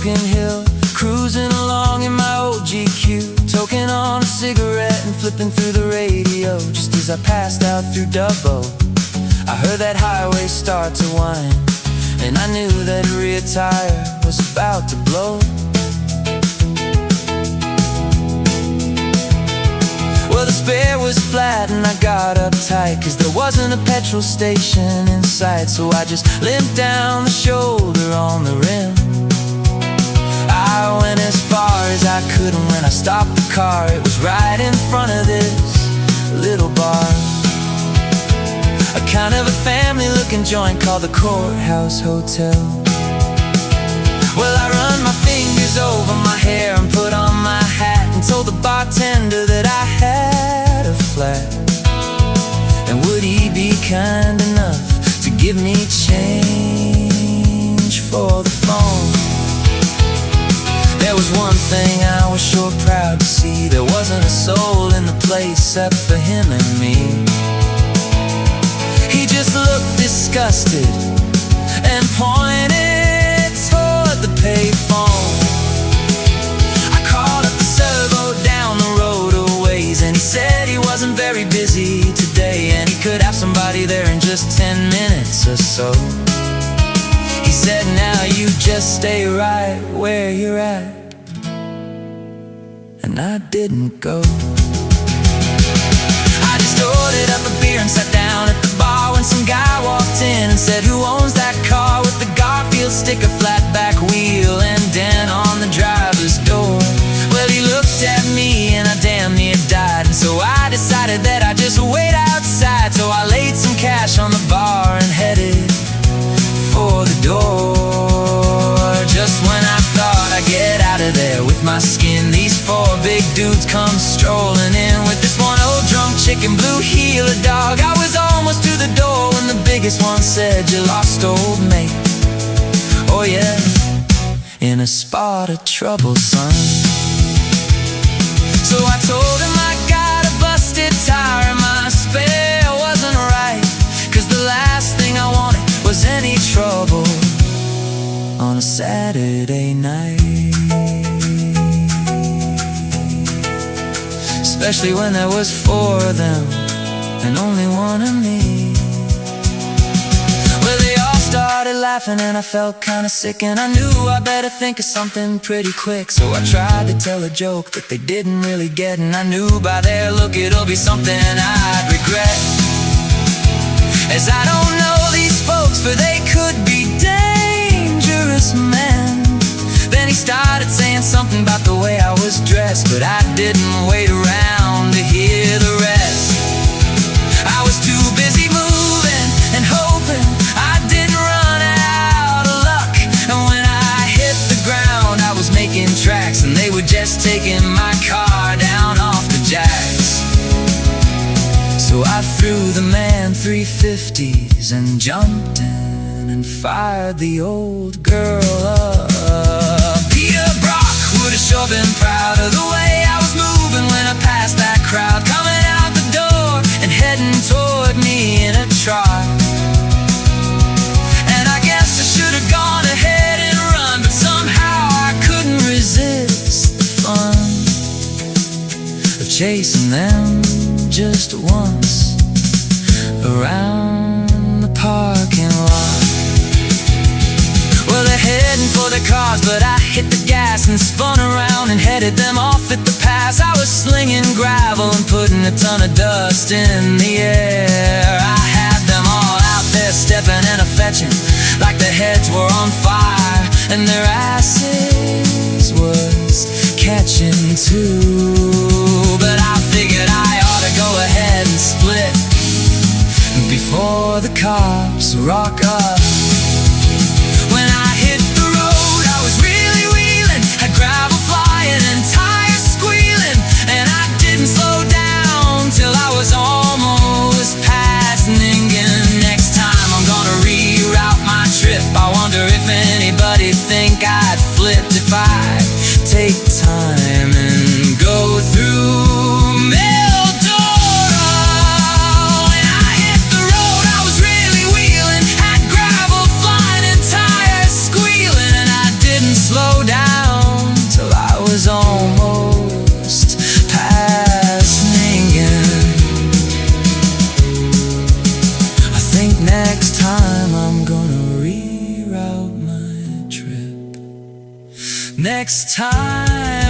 Broken Hill, cruising along in my old GQ, toking on a cigarette and flipping through the radio. Just as I passed out through Dubbo, I heard that highway start to whine, and I knew that rear tire was about to blow. Well, the spare was flat and I got uptight, 'cause there wasn't a petrol station in sight. So I just limped down the shoulder on the rim. I went as far as I could, and when I stopped the car, it was right in front of this little bar, a kind of a family-looking joint called the Courthouse Hotel. Well, I run my fingers over my hair and put on my hat, and told the bartender that I had a flat, and would he be kind enough to give me change for the phone. There was one thing I was sure proud to see: there wasn't a soul in the place except for him and me. He just looked disgusted and pointed toward the payphone. I called up the servo down the road a ways, and he said he wasn't very busy today, and he could have somebody there in just 10 minutes or so. He said, now you just stay right where you're at, and I didn't go. I just ordered up a beer and sat down at the bar when some guy walked in and said, who owns that car with the Garfield sticker, flat back wheel, and dent on the driver's door? Well, he looked at me and I damn near died, and so I decided that I'd just wait outside. So I laid some cash on the bar and headed for the door. Just when I thought I'd get out of there with my skin, these four big dudes come strolling in with this one old drunk chicken, blue heeler dog. I was almost to the door when the biggest one said, you lost old mate. Oh yeah, in a spot of trouble, son. So I told him I got a busted tire and my spare wasn't right, 'cause the last thing I wanted was any trouble on a Saturday night, especially when there was four of them and only one of me. Well, they all started laughing and I felt kinda sick, and I knew I better think of something pretty quick. So I tried to tell a joke that they didn't really get, and I knew by their look it'll be something I'd regret, as I don't know these folks, for they could be dangerous men. Then he started saying something about the way I was dressed, but I didn't wait around to hear the rest. I was too busy moving and hoping I didn't run out of luck, and when I hit the ground I was making tracks, and they were just taking my car down off the jacks. So I threw the man 350s and jumped in and fired the old girl up. Peter Brock would have sure been proud of the way I was moving when I passed that crowd coming out the door and heading toward me in a trot. And I guess I should have gone ahead and run, but somehow I couldn't resist the fun of chasing them just once around the parking lot. Well, they're heading for the cars, but I hit the gas and spun around and headed them off at the pass. I was slinging gravel and putting a ton of dust in the air. I had them all out there stepping and a-fetching like the heads were on fire, and their asses was catching too. But I figured I ought to go ahead and split before the cops rock up. When I hit the road I was really wheeling, had gravel flying and tires squealing, and I didn't slow down till I was almost past Ningen. Next time I'm gonna reroute my trip. I wonder if anybody think I'd flip if I take time and go through Mildoro. When I hit the road I was really wheeling, had gravel flying and tires squealing, and I didn't slow down next time